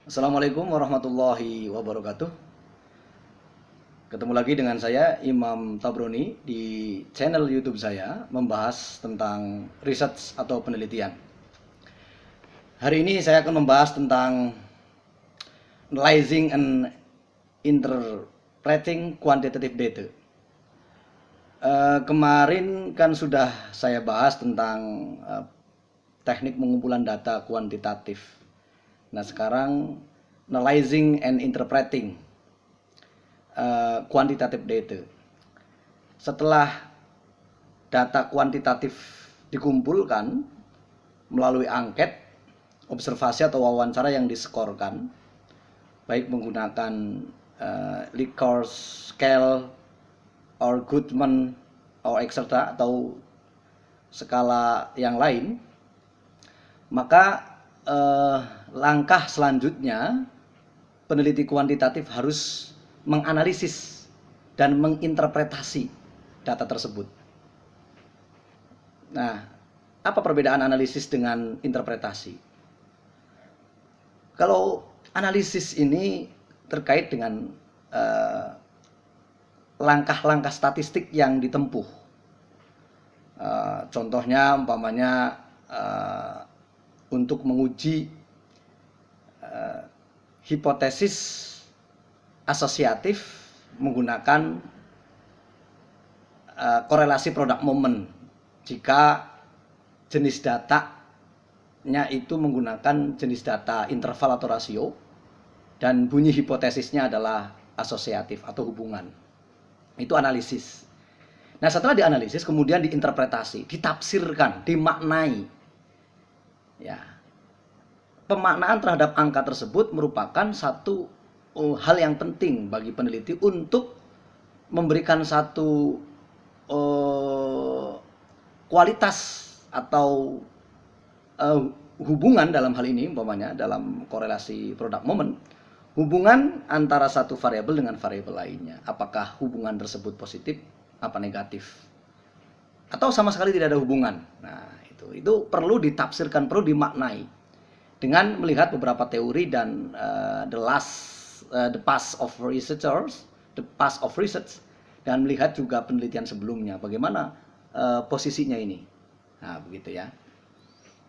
Assalamualaikum warahmatullahi wabarakatuh. Ketemu lagi dengan saya Imam Tabroni di channel YouTube saya membahas tentang research atau penelitian. Hari ini saya akan membahas tentang analyzing and interpreting quantitative data. Kemarin kan sudah saya bahas tentang teknik pengumpulan data kuantitatif. Nah, sekarang analyzing and interpreting quantitative data. Setelah data kuantitatif dikumpulkan melalui angket, observasi atau wawancara yang diskorkan, baik menggunakan Likert scale, or Goodman, or etc. atau skala yang lain, maka langkah selanjutnya peneliti kuantitatif harus menganalisis dan menginterpretasi data tersebut. Nah, apa perbedaan analisis dengan interpretasi? Kalau analisis ini terkait dengan langkah-langkah statistik yang ditempuh. Contohnya umpamanya untuk menguji hipotesis asosiatif menggunakan korelasi product moment jika jenis datanya itu menggunakan jenis data interval atau rasio dan bunyi hipotesisnya adalah asosiatif atau hubungan. Itu analisis. Nah, setelah dianalisis kemudian diinterpretasi, ditafsirkan, dimaknai. Ya. Pemaknaan terhadap angka tersebut merupakan satu hal yang penting bagi peneliti untuk memberikan satu kualitas atau hubungan dalam hal ini, umpamanya dalam korelasi product moment, hubungan antara satu variabel dengan variabel lainnya. Apakah hubungan tersebut positif, apa negatif, atau sama sekali tidak ada hubungan. Nah, itu perlu ditafsirkan, perlu dimaknai dengan melihat beberapa teori dan the past of research, dan melihat juga penelitian sebelumnya bagaimana posisinya ini. Nah, begitu ya.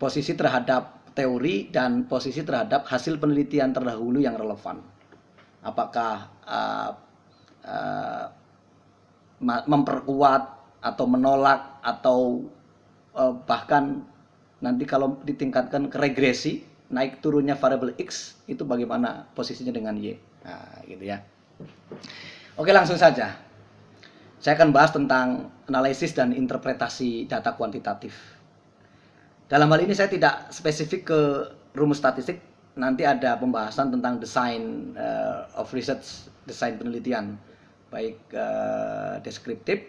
Posisi terhadap teori dan posisi terhadap hasil penelitian terdahulu yang relevan. Apakah memperkuat atau menolak atau bahkan nanti kalau ditingkatkan ke regresi, naik turunnya variabel X itu bagaimana posisinya dengan Y. Nah, gitu ya. Oke, langsung saja. Saya akan bahas tentang analisis dan interpretasi data kuantitatif. Dalam hal ini saya tidak spesifik ke rumus statistik, nanti ada pembahasan tentang design of research, desain penelitian, baik deskriptif,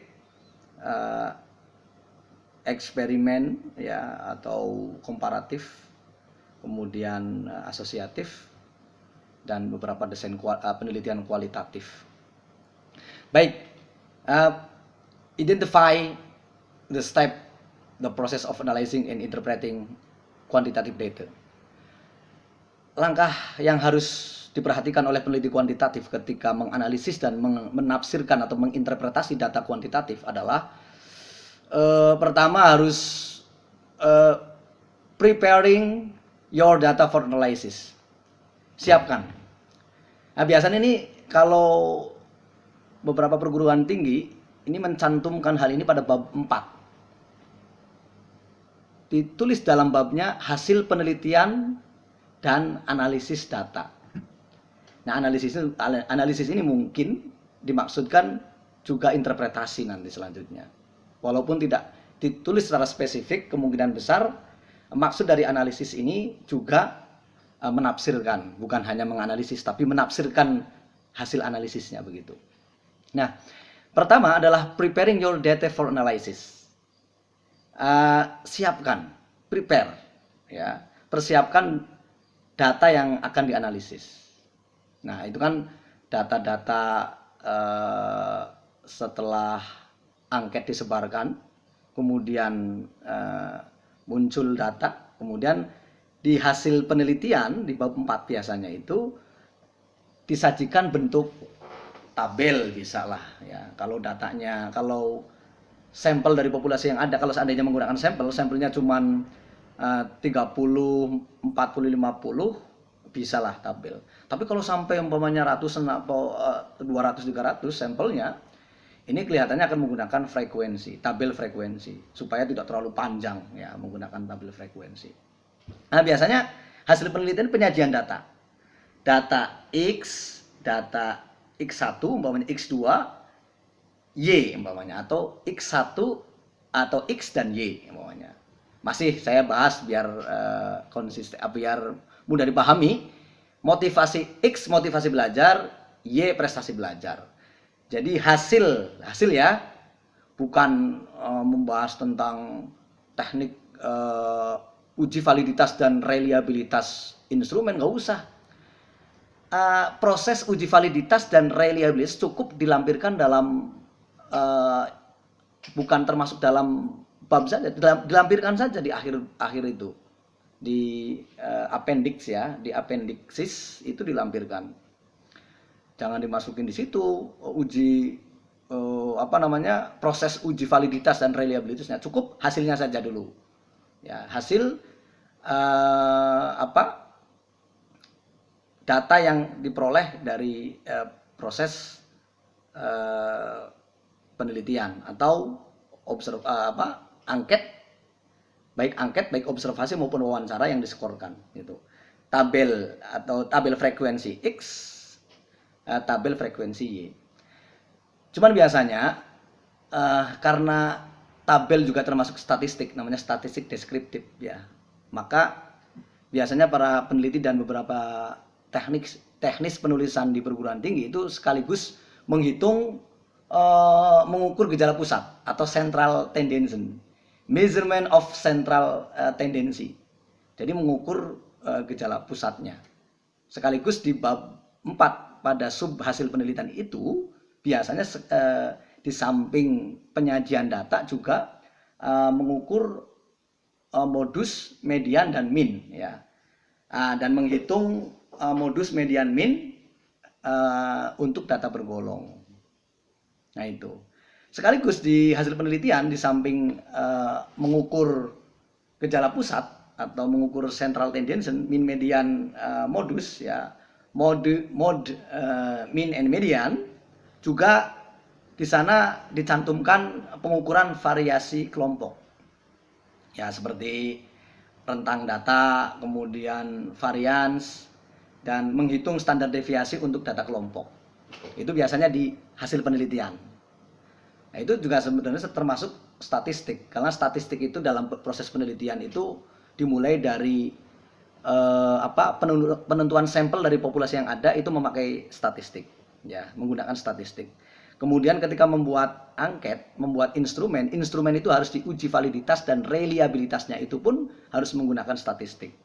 eksperimen ya atau komparatif, kemudian asosiatif, dan beberapa desain penelitian kualitatif. Baik, identify the step, the process of analyzing and interpreting quantitative data. Langkah yang harus diperhatikan oleh peneliti kuantitatif ketika menganalisis dan menafsirkan atau menginterpretasi data kuantitatif adalah pertama harus preparing your data for analysis. Siapkan. Nah, biasanya ini kalau beberapa perguruan tinggi ini mencantumkan hal ini pada bab 4. Ditulis dalam babnya hasil penelitian dan analisis data. Nah, analisis ini mungkin dimaksudkan juga interpretasi nanti selanjutnya. Walaupun tidak ditulis secara spesifik, kemungkinan besar maksud dari analisis ini juga menafsirkan, bukan hanya menganalisis tapi menafsirkan hasil analisisnya begitu. Nah, pertama adalah preparing your data for analysis. Siapkan, prepare, ya, persiapkan data yang akan dianalisis. Nah, itu kan data-data setelah angket disebarkan, kemudian muncul data, kemudian di hasil penelitian di bab 4 biasanya itu disajikan bentuk tabel, bisa lah ya. Kalau datanya, kalau sampel dari populasi yang ada, kalau seandainya menggunakan sampelnya cuman 30, 40, 50, bisa lah tabel. Tapi kalau sampai umpamanya ratusan atau 200, 300 sampelnya, ini kelihatannya akan menggunakan frekuensi, tabel frekuensi, supaya tidak terlalu panjang ya menggunakan tabel frekuensi. Nah, biasanya hasil penelitian penyajian data. Data X1 umpamanya X2, Y umpamanya, atau X1 atau X dan Y umpamanya. Masih saya bahas biar konsisten, biar mudah dipahami. Motivasi X motivasi belajar, Y prestasi belajar. Jadi hasil ya, bukan membahas tentang teknik uji validitas dan reliabilitas instrumen, nggak usah. Proses uji validitas dan reliabilitas cukup dilampirkan dalam bukan termasuk dalam bab saja, dilampirkan saja di akhir itu, di appendix ya, di appendixis itu dilampirkan. Jangan dimasukin di situ uji proses uji validitas dan reliabilitasnya, cukup hasilnya saja dulu ya. Hasil data yang diperoleh dari proses penelitian atau angket, baik observasi maupun wawancara yang diskorkan itu. Tabel atau tabel frekuensi X, tabel frekuensi Y. Cuman biasanya karena tabel juga termasuk statistik, namanya statistik deskriptif ya, maka biasanya para peneliti dan beberapa teknis penulisan di perguruan tinggi itu sekaligus menghitung mengukur gejala pusat atau central tendency, measurement of central tendency. Jadi mengukur gejala pusatnya. Sekaligus di bab 4 pada sub hasil penelitian itu biasanya di samping penyajian data juga mengukur modus, median, dan min ya. Dan menghitung modus, median, min untuk data bergolong. Nah itu. Sekaligus di hasil penelitian di samping mengukur gejala pusat atau mengukur central tendency, min, median, modus ya, mode, min and median, juga di sana dicantumkan pengukuran variasi kelompok. Ya, seperti rentang data, kemudian varians, dan menghitung standar deviasi untuk data kelompok. Itu biasanya di hasil penelitian. Nah, itu juga sebenarnya termasuk statistik, karena statistik itu dalam proses penelitian itu dimulai dari penentuan sampel dari populasi yang ada itu memakai statistik, ya, menggunakan statistik. Kemudian ketika membuat angket, membuat instrumen itu harus diuji validitas dan reliabilitasnya itu pun harus menggunakan statistik.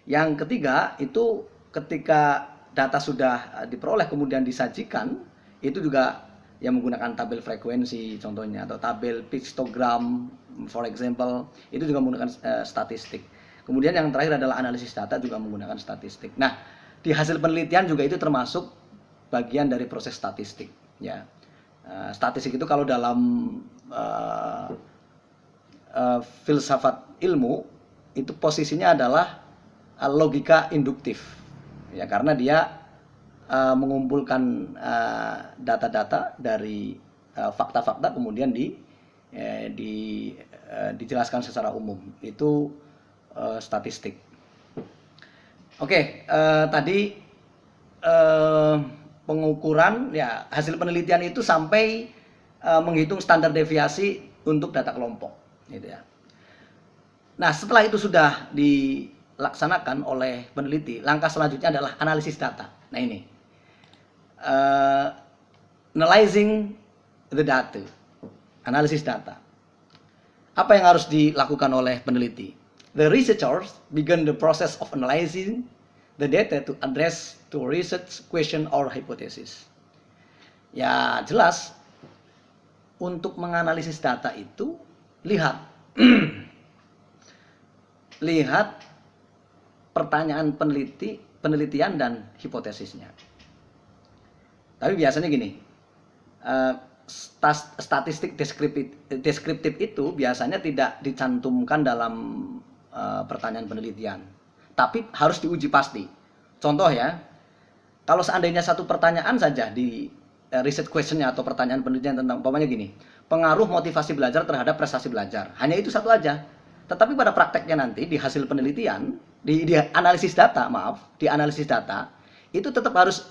Yang ketiga itu ketika data sudah diperoleh kemudian disajikan, itu juga yang menggunakan tabel frekuensi contohnya, atau tabel pistogram for example, itu juga menggunakan statistik. Kemudian yang terakhir adalah analisis data, juga menggunakan statistik. Nah, di hasil penelitian juga itu termasuk bagian dari proses statistik ya. Statistik itu kalau dalam filsafat ilmu itu posisinya adalah logika induktif ya, karena dia mengumpulkan data-data dari fakta-fakta kemudian dijelaskan secara umum, itu statistik. Oke, tadi pengukuran ya, hasil penelitian itu sampai menghitung standar deviasi untuk data kelompok gitu ya. Nah, setelah itu sudah dilaksanakan oleh peneliti, langkah selanjutnya adalah analisis data. Nah, ini analyzing the data, analisis data. Apa yang harus dilakukan oleh peneliti? The researchers begin the process of analyzing the data to address to research question or hypothesis. Ya, jelas untuk menganalisis data itu lihat lihat pertanyaan penelitian dan hipotesisnya. Tapi biasanya gini, statistik deskriptif itu biasanya tidak dicantumkan dalam pertanyaan penelitian, tapi harus diuji pasti. Contoh ya, kalau seandainya satu pertanyaan saja di research questionnya atau pertanyaan penelitian tentang umpamanya gini, pengaruh motivasi belajar terhadap prestasi belajar, hanya itu satu aja. Tetapi pada prakteknya nanti di hasil penelitian, di analisis data, di analisis data itu tetap harus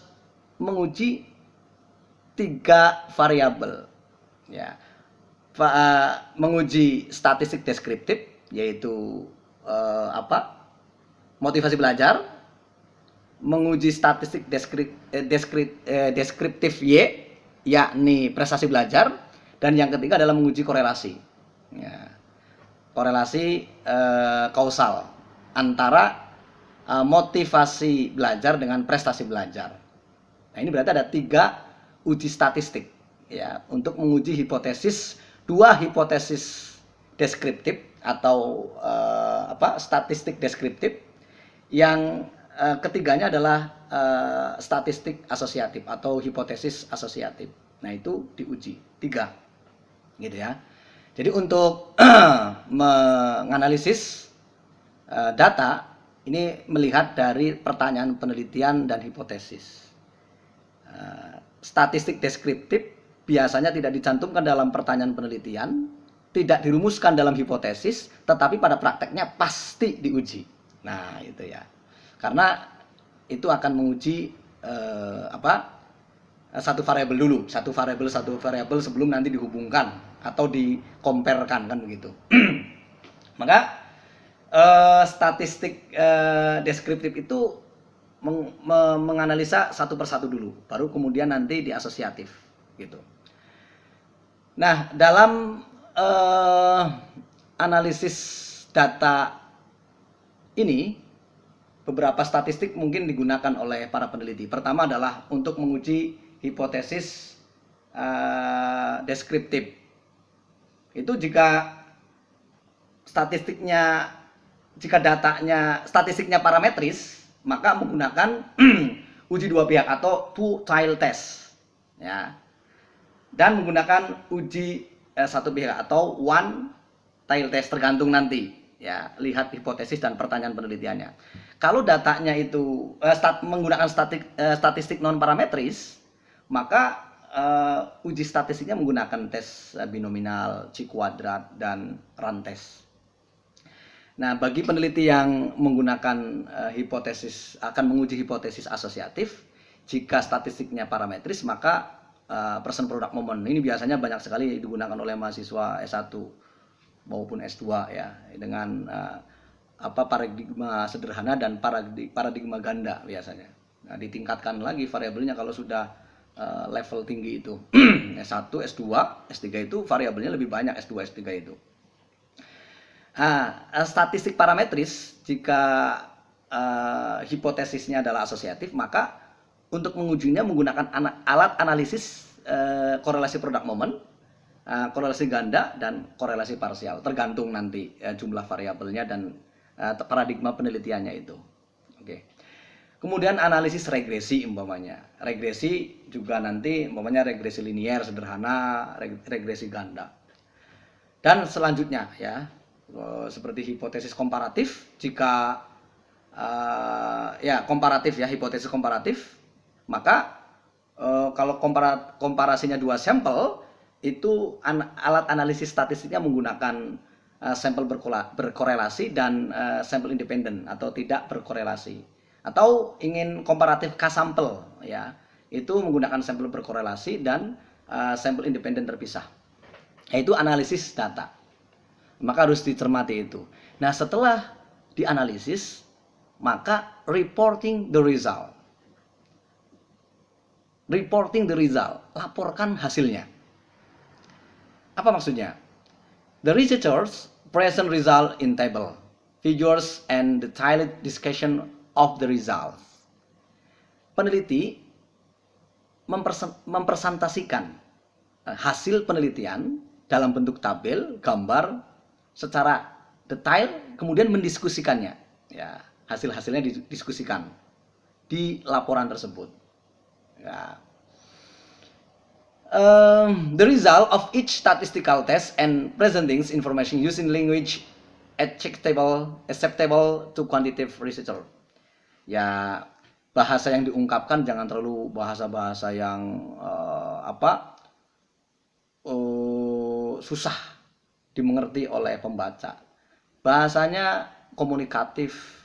menguji 3 variabel, ya, menguji statistik deskriptif, yaitu motivasi belajar, menguji statistik deskriptif Y, yakni prestasi belajar, dan yang ketiga adalah menguji korelasi, ya, korelasi kausal antara motivasi belajar dengan prestasi belajar. Nah, ini berarti ada 3 uji statistik, ya, untuk menguji hipotesis, 2 hipotesis deskriptif atau statistik deskriptif, yang ketiganya adalah statistik asosiatif atau hipotesis asosiatif. Nah, itu diuji 3, gitu ya. Jadi untuk menganalisis data ini melihat dari pertanyaan penelitian dan hipotesis. Statistik deskriptif biasanya tidak dicantumkan dalam pertanyaan penelitian, tidak dirumuskan dalam hipotesis, tetapi pada prakteknya pasti diuji. Nah, itu ya. Karena itu akan menguji satu variabel dulu, satu variabel sebelum nanti dihubungkan atau dikomparekan, kan begitu. Maka statistik deskriptif itu menganalisa satu persatu dulu, baru kemudian nanti diasosiatif, gitu. Nah, dalam analisis data ini, beberapa statistik mungkin digunakan oleh para peneliti. Pertama adalah untuk menguji hipotesis deskriptif. Itu jika statistiknya parametris, maka menggunakan uji 2 pihak atau two-tailed test, ya, dan menggunakan uji 1 pihak atau one-tailed test, tergantung nanti, ya, lihat hipotesis dan pertanyaan penelitiannya. Kalau datanya itu menggunakan statistik non parametris, maka uji statistiknya menggunakan tes binominal, Chi-kuadrat, dan run test. Nah, bagi peneliti yang menggunakan hipotesis, akan menguji hipotesis asosiatif, jika statistiknya parametris, maka person product moment ini biasanya banyak sekali digunakan oleh mahasiswa S1 maupun S2, ya, dengan paradigma sederhana dan paradigma ganda biasanya. Nah, ditingkatkan lagi variabelnya kalau sudah level tinggi itu. S1, S2, S3 itu variabelnya lebih banyak, S2, S3 itu. Statistik parametris, jika hipotesisnya adalah asosiatif, maka untuk mengujinya menggunakan alat analisis korelasi product moment, korelasi ganda, dan korelasi parsial, tergantung nanti jumlah variabelnya dan paradigma penelitiannya itu. Oke. Kemudian analisis regresi umpamanya. Regresi juga nanti umpamanya regresi linier sederhana, regresi ganda. Dan selanjutnya, ya, seperti hipotesis komparatif, jika komparatif, ya, hipotesis komparatif, maka kalau komparasinya 2 sampel, itu alat analisis statistiknya menggunakan sampel berkorelasi dan sampel independen atau tidak berkorelasi. Atau ingin komparatif K-sampel, ya, itu menggunakan sampel berkorelasi dan sampel independen terpisah. Yaitu analisis data. Maka harus dicermati itu. Nah, setelah dianalisis, maka reporting the result. Reporting the result, laporkan hasilnya. Apa maksudnya? The researchers present result in table, figures, and detailed discussion of the results. Peneliti mempresentasikan hasil penelitian dalam bentuk tabel, gambar, secara detail, kemudian mendiskusikannya. Ya, hasil-hasilnya didiskusikan di laporan tersebut. Ya. The result of each statistical test and presenting information using language acceptable to quantitative researcher. Ya, bahasa yang diungkapkan jangan terlalu bahasa-bahasa yang susah dimengerti oleh pembaca. Bahasanya komunikatif,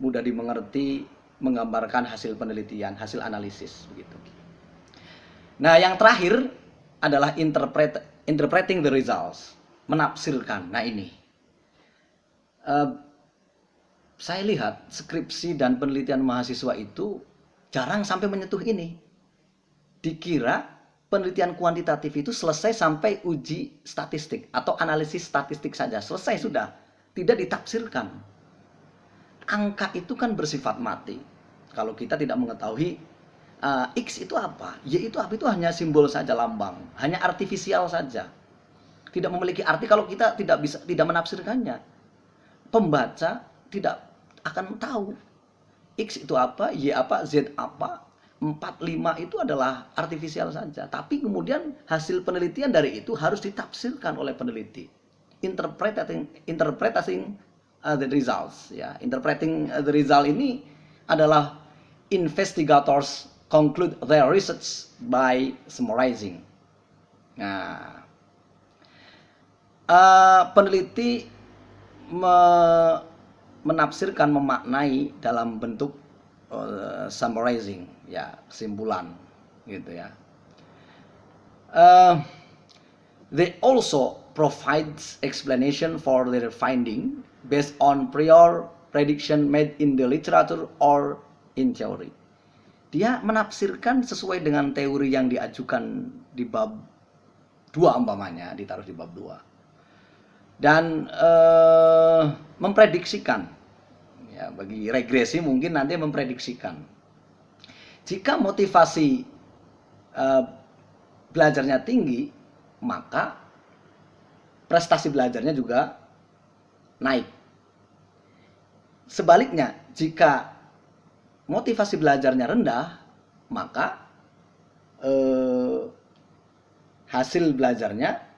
mudah dimengerti, menggambarkan hasil penelitian, hasil analisis begitu. Nah, yang terakhir adalah interpreting the results, menafsirkan. Nah, ini saya lihat skripsi dan penelitian mahasiswa itu jarang sampai menyentuh ini. Dikira penelitian kuantitatif itu selesai sampai uji statistik atau analisis statistik saja, selesai sudah, tidak ditafsirkan. Angka itu kan bersifat mati. Kalau kita tidak mengetahui X itu apa, Y itu apa, itu hanya simbol saja, lambang, hanya artifisial saja, tidak memiliki arti kalau kita tidak menafsirkannya. Pembaca tidak akan tahu X itu apa, Y apa, Z apa. 4, 5 itu adalah artifisial saja, tapi kemudian hasil penelitian dari itu harus ditafsirkan oleh peneliti. Interpreting the results, ya. Interpreting the result ini adalah investigators conclude their research by summarizing. Nah, peneliti menafsirkan, memaknai dalam bentuk summarizing, ya, kesimpulan, gitu ya. They also provides explanation for their finding based on prior prediction made in the literature or in theory. Dia menafsirkan sesuai dengan teori yang diajukan di bab 2 umpamanya, ditaruh di bab 2. Dan memprediksikan, ya, bagi regresi mungkin nanti memprediksikan. Jika motivasi belajarnya tinggi, maka prestasi belajarnya juga naik. Sebaliknya, jika motivasi belajarnya rendah, maka hasil belajarnya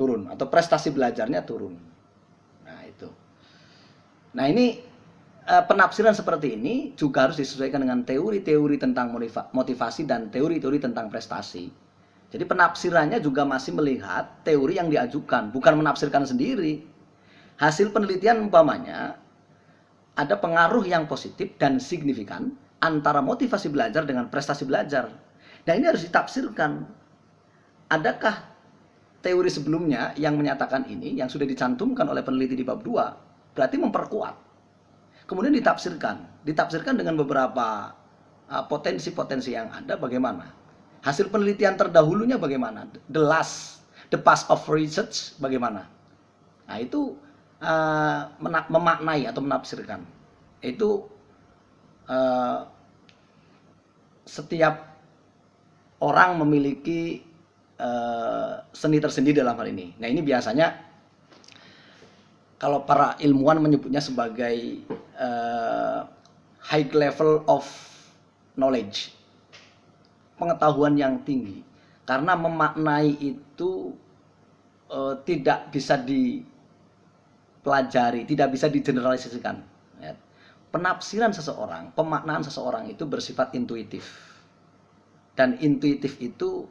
turun atau prestasi belajarnya turun. Nah, itu. Nah, ini penafsiran seperti ini juga harus disesuaikan dengan teori-teori tentang motivasi dan teori-teori tentang prestasi. Jadi penafsirannya juga masih melihat teori yang diajukan, bukan menafsirkan sendiri. Hasil penelitian umpamanya ada pengaruh yang positif dan signifikan antara motivasi belajar dengan prestasi belajar. Nah, ini harus ditafsirkan. Adakah teori sebelumnya yang menyatakan ini, yang sudah dicantumkan oleh peneliti di bab 2, berarti memperkuat. Kemudian ditafsirkan dengan beberapa potensi-potensi yang ada, bagaimana. Hasil penelitian terdahulunya bagaimana, the past of research bagaimana. Nah, itu memaknai atau menafsirkan. Itu setiap orang memiliki seni tersendiri dalam hal ini. Nah, ini biasanya kalau para ilmuwan menyebutnya sebagai high level of knowledge, pengetahuan yang tinggi, karena memaknai itu tidak bisa dipelajari, tidak bisa digeneralisasikan. Ya. Penafsiran seseorang, pemaknaan seseorang itu bersifat intuitif, dan intuitif itu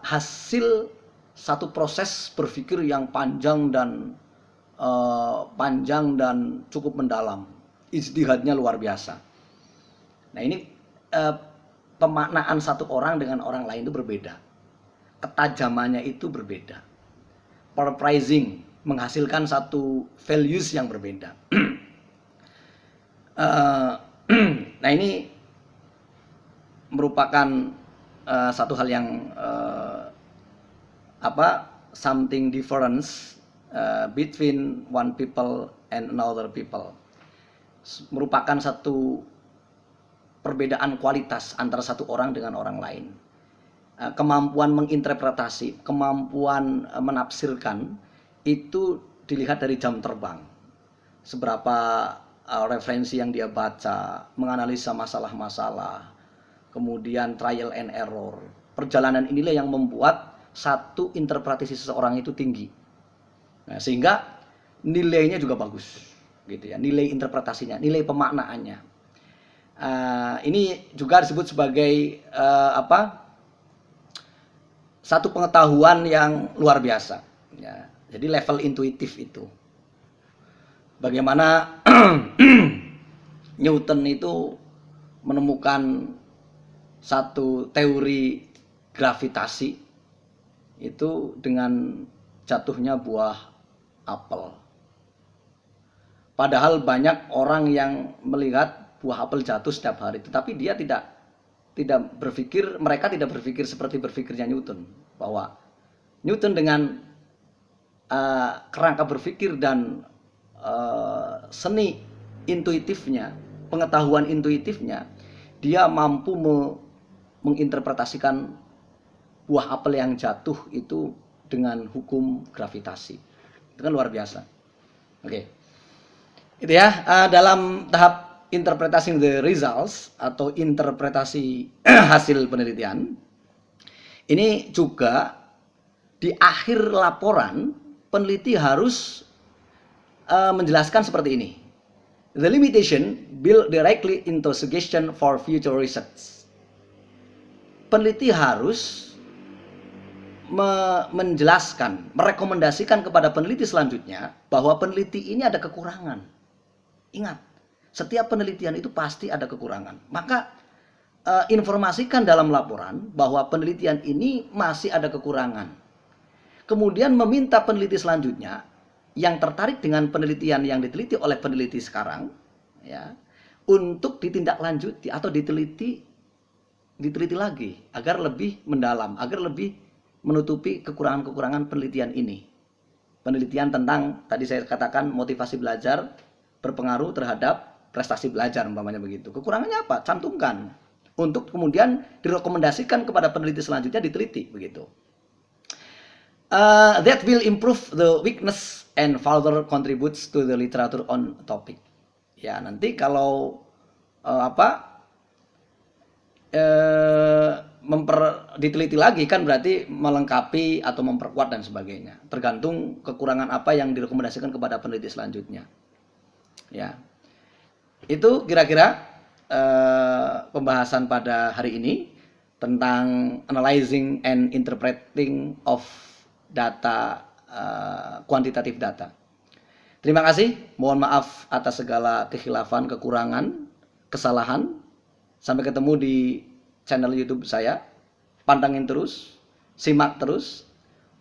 hasil satu proses berpikir yang panjang dan cukup mendalam, ijtihadnya luar biasa. Nah, ini pemaknaan satu orang dengan orang lain itu berbeda, ketajamannya itu berbeda, purprising, menghasilkan satu values yang berbeda. Nah, ini merupakan satu hal yang something difference between one people and another people, merupakan satu perbedaan kualitas antara satu orang dengan orang lain. Kemampuan menginterpretasi, kemampuan menafsirkan itu dilihat dari jam terbang. Seberapa referensi yang dia baca, menganalisa masalah-masalah, kemudian trial and error. Perjalanan inilah yang membuat satu interpretasi seseorang itu tinggi. Nah, sehingga nilainya juga bagus, gitu ya. Nilai interpretasinya, nilai pemaknaannya. Ini juga disebut sebagai satu pengetahuan yang luar biasa. Ya. Jadi level intuitif itu. Bagaimana Newton itu menemukan satu teori gravitasi itu dengan jatuhnya buah apel. Padahal banyak orang yang melihat buah apel jatuh setiap hari, tetapi dia tidak berpikir, mereka tidak berpikir seperti berpikirnya Newton, bahwa Newton dengan kerangka berpikir dan seni intuitifnya, pengetahuan intuitifnya, dia mampu menginterpretasikan buah apel yang jatuh itu dengan hukum gravitasi. Itu kan luar biasa. Oke. Itu ya, dalam tahap interpretation the results atau interpretasi hasil penelitian. Ini juga di akhir laporan peneliti harus menjelaskan seperti ini. The limitation built directly into suggestion for future research. Peneliti harus menjelaskan, merekomendasikan kepada peneliti selanjutnya bahwa peneliti ini ada kekurangan. Ingat, setiap penelitian itu pasti ada kekurangan. Maka informasikan dalam laporan bahwa penelitian ini masih ada kekurangan. Kemudian meminta peneliti selanjutnya yang tertarik dengan penelitian yang diteliti oleh peneliti sekarang, ya, untuk ditindaklanjuti atau diteliti lagi agar lebih mendalam, agar lebih menutupi kekurangan-kekurangan penelitian ini. Penelitian tentang tadi saya katakan motivasi belajar berpengaruh terhadap prestasi belajar, umpamanya begitu. Kekurangannya apa? Cantumkan untuk kemudian direkomendasikan kepada peneliti selanjutnya diteliti begitu. That will improve the weakness and further contributes to the literature on topic. Ya, nanti kalau diteliti lagi kan berarti melengkapi atau memperkuat dan sebagainya. Tergantung kekurangan apa yang direkomendasikan kepada peneliti selanjutnya. Ya, itu kira-kira pembahasan pada hari ini tentang analyzing and interpreting of data, kuantitatif data. Terima kasih, mohon maaf atas segala kekhilafan, kekurangan, kesalahan. Sampai ketemu di channel YouTube saya. Pantangin terus, simak terus,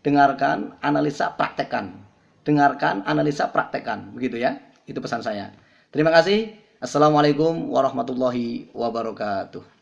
dengarkan, analisa, praktekkan. Dengarkan, analisa, praktekkan. Begitu ya, itu pesan saya. Terima kasih. Assalamualaikum warahmatullahi wabarakatuh.